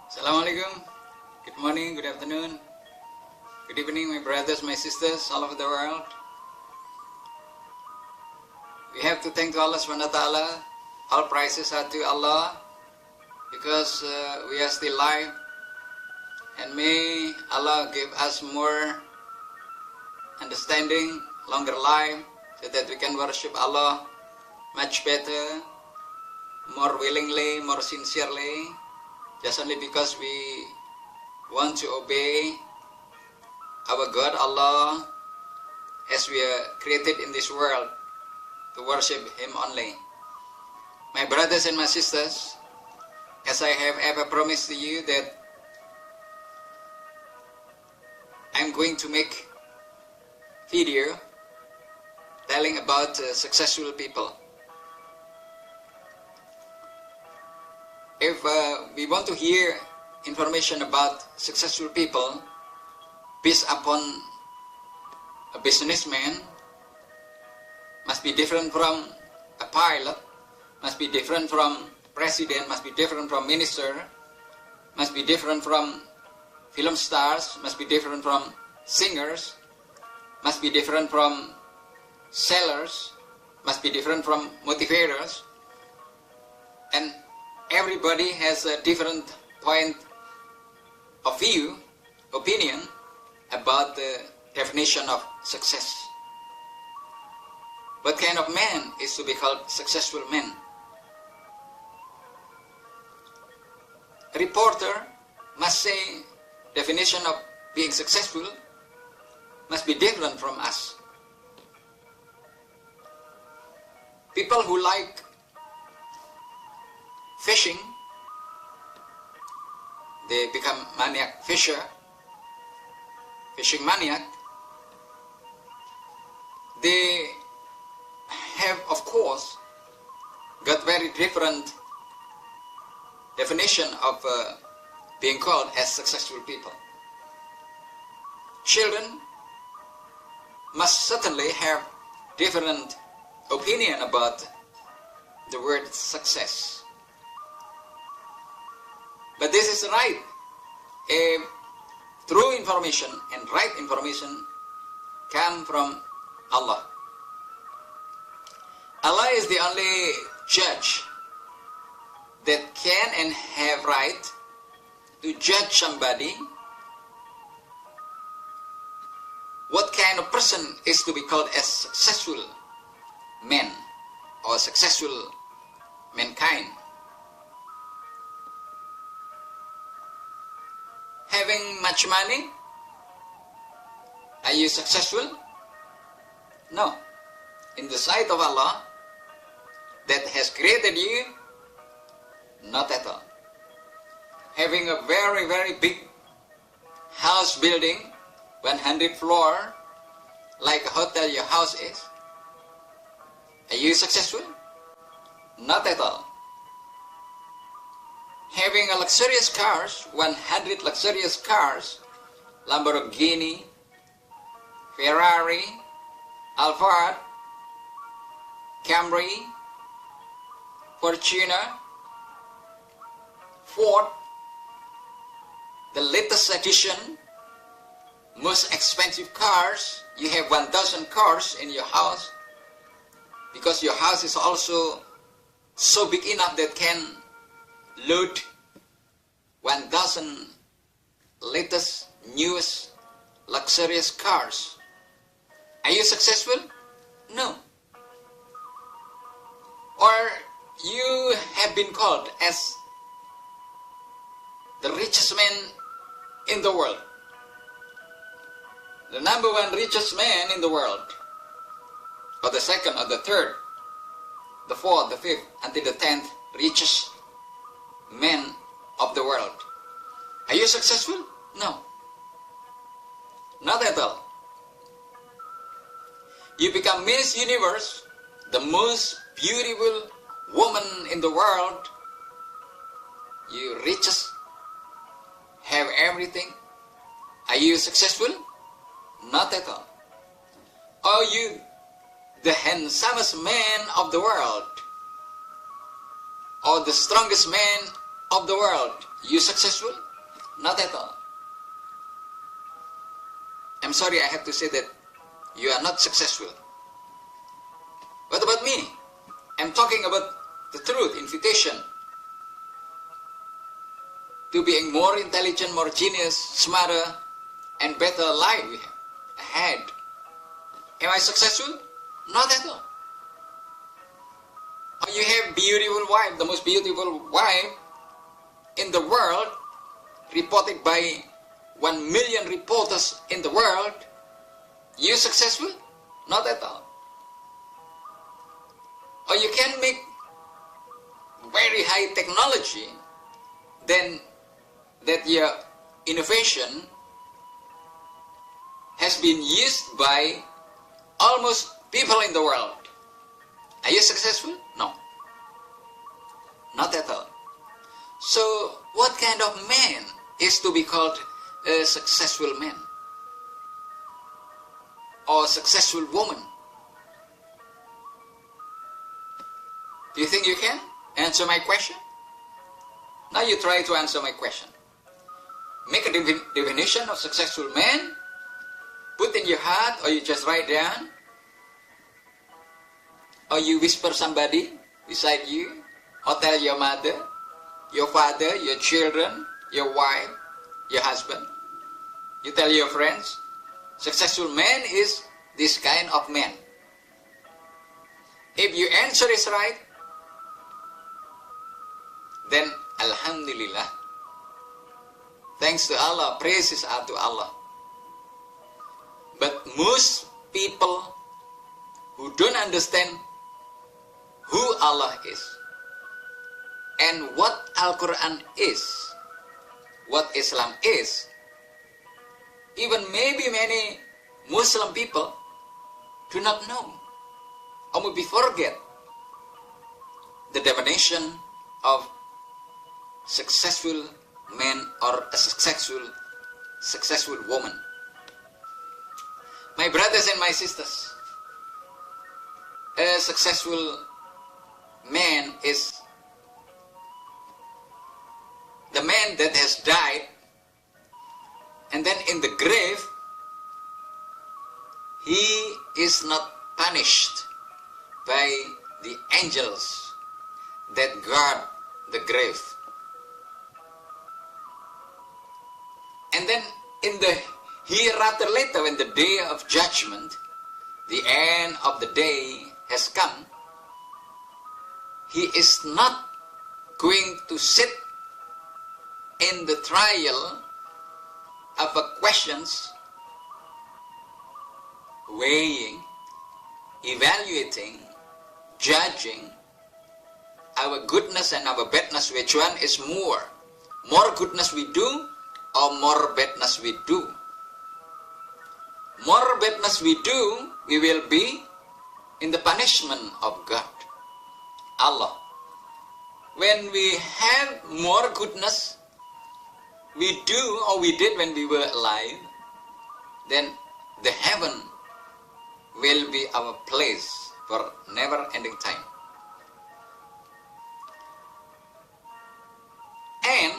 Assalamualaikum. Good morning, good afternoon, good evening, my brothers, my sisters all over the world. We have to thank Allah SWT. All praises are to Allah because we are still alive, and may Allah give us more understanding, longer life, so that we can worship Allah much better, more willingly, more sincerely, just only because we want to obey our God Allah, as we are created in this world to worship Him only. My brothers and my sisters, as I have ever promised to you that I'm going to make video telling about successful people. If we want to hear information about successful people based upon a businessman, must be different from a pilot, must be different from president, must be different from minister, must be different from film stars, must be different from singers, must be different from sellers, must be different from motivators, and everybody has a different point of view, opinion about the definition of success. What kind of man is to be called successful man? A reporter must say definition of being successful must be different from us. People who like fishing, they become maniac fishing maniac. They have, of course, got very different definition of being called as successful people. Children must certainly have different opinion about the word success. But this is right. True information and right information come from Allah. Allah is the only judge that can and have right to judge somebody what kind of person is to be called as successful man or successful mankind. Having much money, are you successful? No. In the sight of Allah that has created you, not at all. Having a very, very big house building, 100 floor, like a hotel your house is, are you successful? Not at all. Having a luxurious cars, 100 luxurious cars, Lamborghini, Ferrari, Alphard, Camry, Fortuner, Ford, the latest edition, most expensive cars. You have 1,000 cars in your house because your house is also so big enough that can load 1,000 latest, newest, luxurious cars. Are you successful? No. Or you have been called as the richest man in the world, the number one richest man in the world, or the second, or the third, the fourth, the fifth, until the 10th richest man of the world. Are you successful? No. Not at all. You become Miss Universe, the most beautiful woman in the world. You richest, have everything. Are you successful? Not at all. Are you the handsomest man of the world, or the strongest man of the world, you successful? Not at all. I'm sorry, I have to say that you are not successful. What about me? I'm talking about the truth, invitation to being more intelligent, more genius, smarter, and better life we have ahead. Am I successful? Not at all. You have beautiful wife, the most beautiful wife in the world, reported by 1 million reporters in the world. You successful? Not at all. Or you can make very high technology, then that your innovation has been used by almost people in the world. Are you successful? No. Not at all. So, what kind of man is to be called a successful man? Or successful woman? Do you think you can answer my question? Now you try to answer my question. Make a definition of successful man, put in your heart, or you just write down, or you whisper somebody beside you, or tell your mother, your father, your children, your wife, your husband. You tell your friends, successful man is this kind of man. If your answer is right, then Alhamdulillah. Thanks to Allah, praises are to Allah. But most people who don't understand who Allah is and what Al-Quran is, what Islam is, even maybe many Muslim people do not know or maybe forget the definition of successful man or a successful woman. My brothers and my sisters, a successful man is the man that has died, and then in the grave he is not punished by the angels that guard the grave. And then in the hereafter later, when the day of judgment, the end of the day has come, he is not going to sit in the trial of questions, weighing, evaluating, judging our goodness and our badness. Which one is more? More goodness we do or more badness we do? More badness we do, we will be in the punishment of God, Allah. When we have more goodness we do or we did when we were alive, then the heaven will be our place for never-ending time. And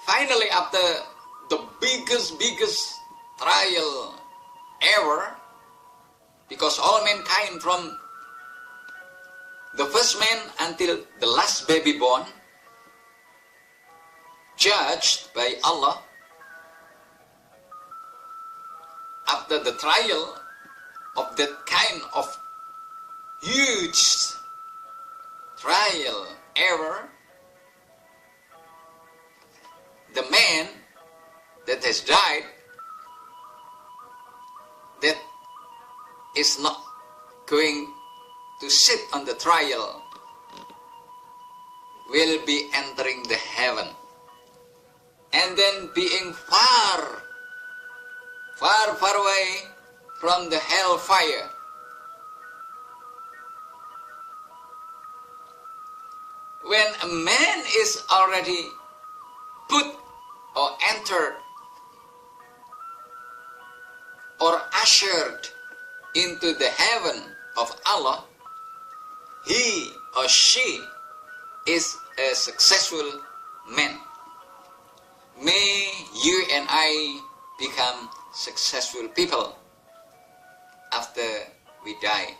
finally, after the biggest trial ever, because all mankind from the first man until the last baby born, judged by Allah, after the trial of that kind of huge trial ever, the man that has died, that is not going to sit on the trial, will be entering the heaven, and then being far away from the hellfire. When a man is already put or entered or ushered into the heaven of Allah, he or she is a successful man. May you and I become successful people after we die.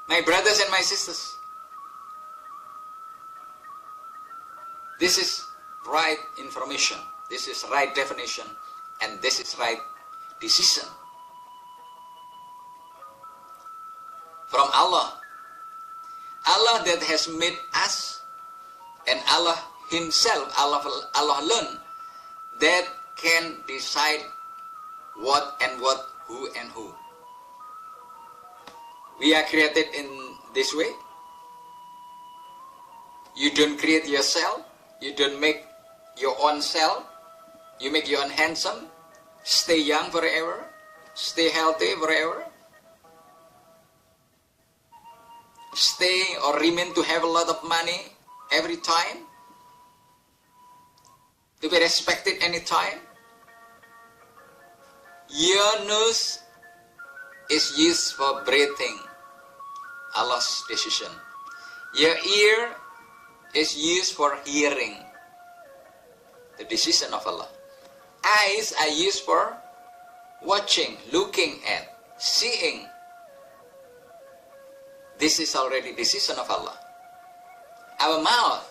My brothers and my sisters, this is right information, this is right definition, and this is right decision from Allah. Allah that has made us, and Allah Himself, Allah alone, that can decide what and what, who and who. We are created in this way. You don't create yourself. You don't make your own self. You make your own handsome. Stay young forever. Stay healthy forever. Stay or remain to have a lot of money every time. To be respected anytime. Your nose is used for breathing, Allah's decision. Your ear is used for hearing, the decision of Allah. Eyes are used for watching, looking at, seeing. This is already decision of Allah. Our mouth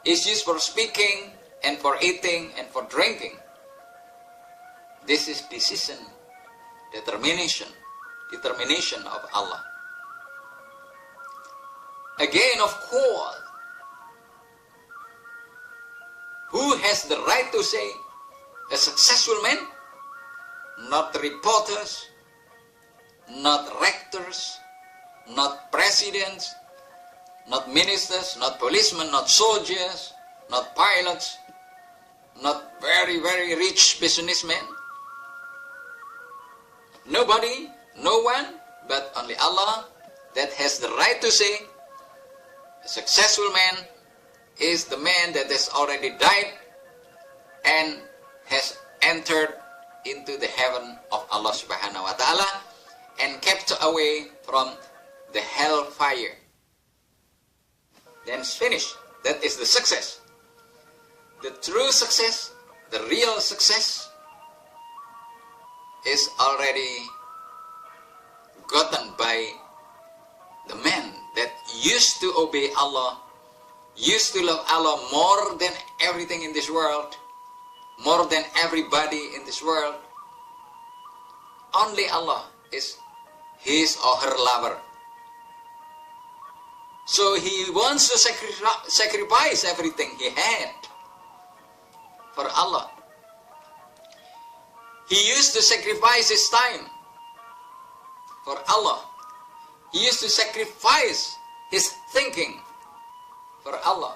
is used for speaking and for eating and for drinking. This is decision, determination of Allah. Again, of course, who has the right to say a successful man? Not reporters, not rectors, not presidents, not ministers, not policemen, not soldiers, not pilots, not very, very rich businessmen. Nobody, no one, but only Allah that has the right to say a successful man is the man that has already died and has entered into the heaven of Allah subhanahu wa ta'ala and kept away from the hellfire. Then it's finished. That is the success. The true success, the real success, is already gotten by the man that used to obey Allah, used to love Allah more than everything in this world, more than everybody in this world. Only Allah is his or her lover. So he wants to sacrifice everything he had for Allah. He used to sacrifice his time for Allah. He used to sacrifice his thinking for Allah.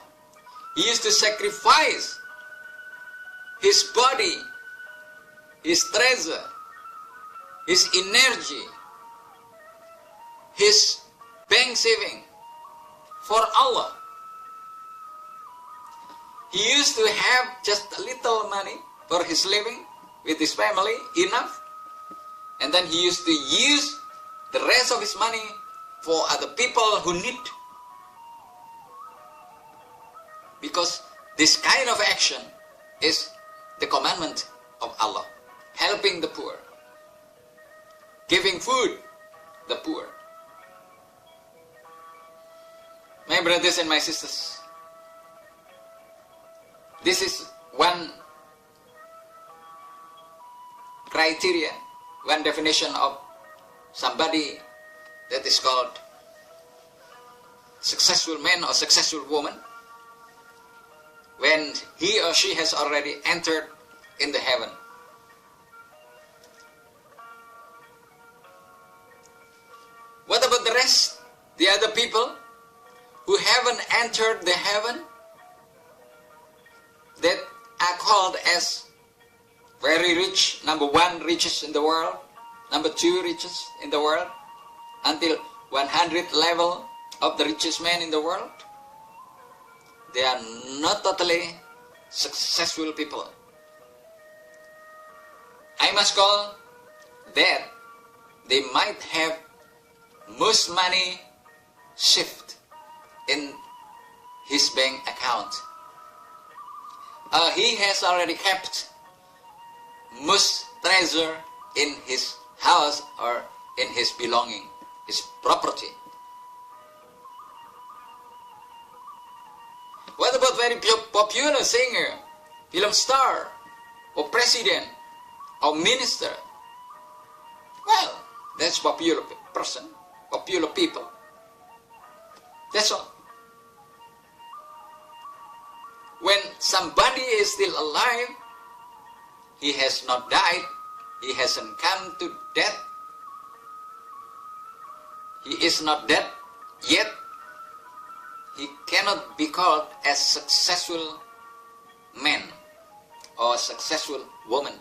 He used to sacrifice his body, his treasure, his energy, his bank saving for Allah. He used to have just a little money for his living with his family, enough, and then he used to use the rest of his money for other people who need. Because this kind of action is the commandment of Allah. Helping the poor, giving food the poor. My brothers and my sisters, this is one criteria, one definition of somebody that is called successful man or successful woman, when he or she has already entered in the heaven. What about the rest, the other people who haven't entered the heaven, that are called as very rich, number one richest in the world, number two richest in the world, until 100 level of the richest man in the world? They are not totally successful people. I must call that they might have most money saved in his bank account. He has already kept most treasure in his house or in his belonging, his property. What about very popular singer, film star, or president, or minister? Well, that's popular person, popular people. That's all. When somebody is still alive, he has not died, he hasn't come to death, he is not dead yet, he cannot be called a successful man or successful woman.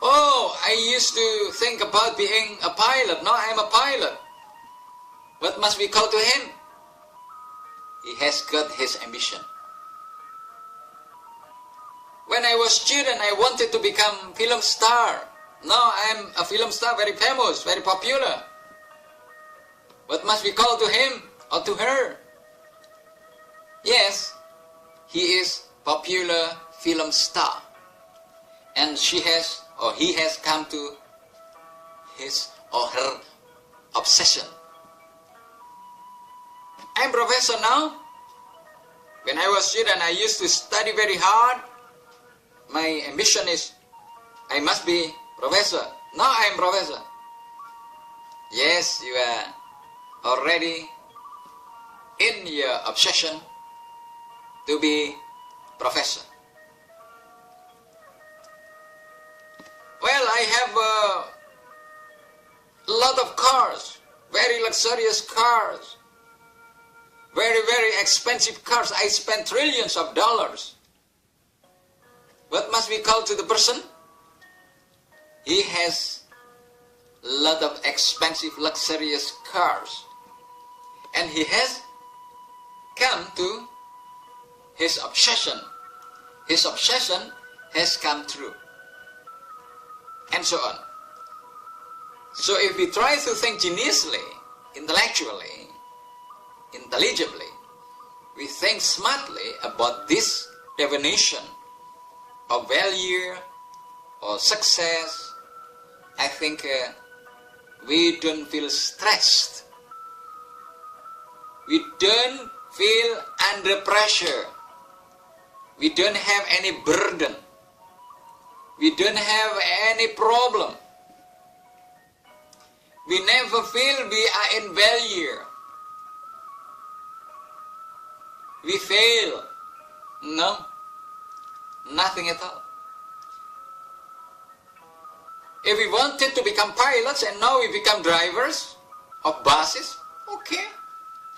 Oh, I used to think about being a pilot. Now I am a pilot. What must we call to him? He has got his ambition. When I was student, I wanted to become film star. Now I am a film star, very famous, very popular. What must we call to him or to her? Yes, he is popular film star. And she has or he has come to his or her obsession. I am professor now. When I was student, I used to study very hard. My ambition is I must be professor. Now I am professor. Yes, you are already in your obsession to be professor. Well, I have a lot of cars, very luxurious cars, very, very expensive cars. I spend trillions of dollars. What must we call to the person? He has a lot of expensive, luxurious cars. And he has come to his obsession. His obsession has come true. And so on. So if we try to think geniusly, intellectually, intelligibly, we think smartly about this definition of value or success, I think we don't feel stressed. We don't feel under pressure. We don't have any burden. We don't have any problem. We never feel we are in failure. We fail. No. Nothing at all. If we wanted to become pilots and now we become drivers of buses, okay.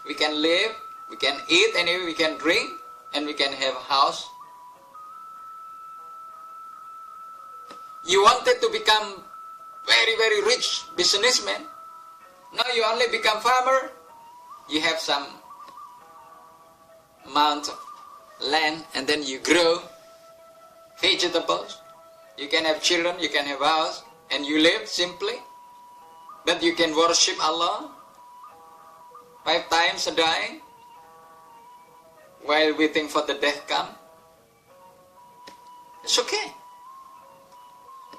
We can live, we can eat, and we can drink, and we can have a house. You wanted to become very, very rich businessman. Now you only become farmer. You have some amount of land and then you grow vegetables. You can have children, you can have a house, and you live simply. But you can worship Allah 5 times a day while waiting for the death come. It's okay.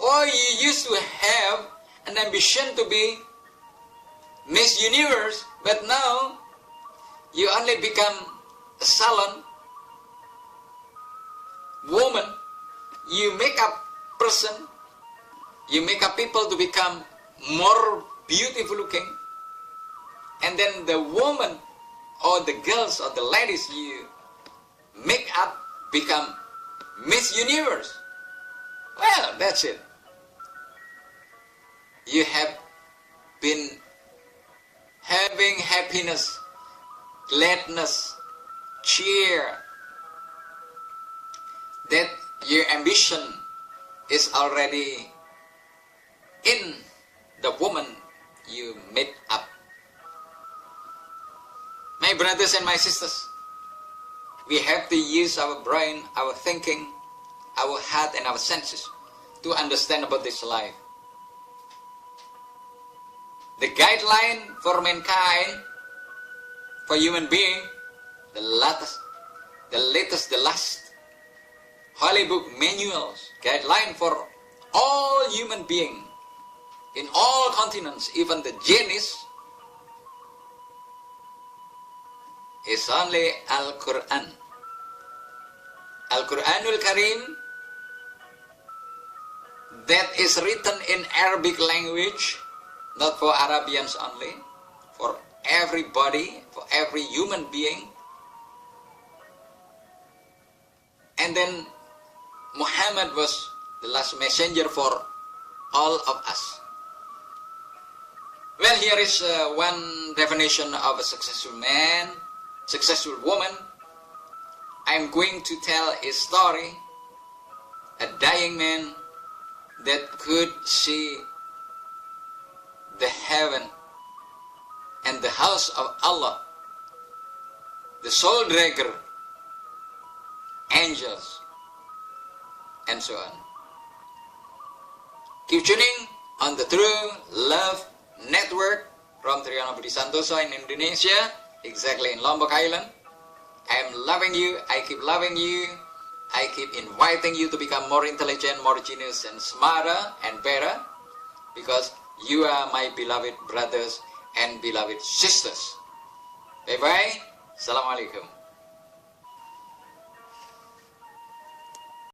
Or you used to have an ambition to be Miss Universe, but now you only become a salon woman. You make up person, you make up people to become more beautiful looking, and then the woman or the girls or the ladies you make up become Miss Universe. Well, that's it. You have been having happiness, gladness, cheer. That your ambition is already in the woman you made up. My brothers and my sisters, we have to use our brain, our thinking, our heart and our senses to understand about this life. The guideline for mankind for human being, the last holy book manuals, guideline for all human being in all continents, even the genies, is only Al-Quran. Al-Quranul Karim, that is written in Arabic language, not for Arabians only, for everybody, for every human being. And then Muhammad was the last messenger for all of us. Well, here is one definition of a successful man, successful woman. I'm going to tell a story, a dying man that could see the heaven and the house of Allah, the soul dragger, angels, and so on. Keep tuning on the True Love Network from Triyono Budi Santoso in Indonesia, exactly in Lombok Island. I am loving you, I keep loving you, I keep inviting you to become more intelligent, more genius, and smarter and better, because you are my beloved brothers and beloved sisters. Bye-bye. Assalamualaikum.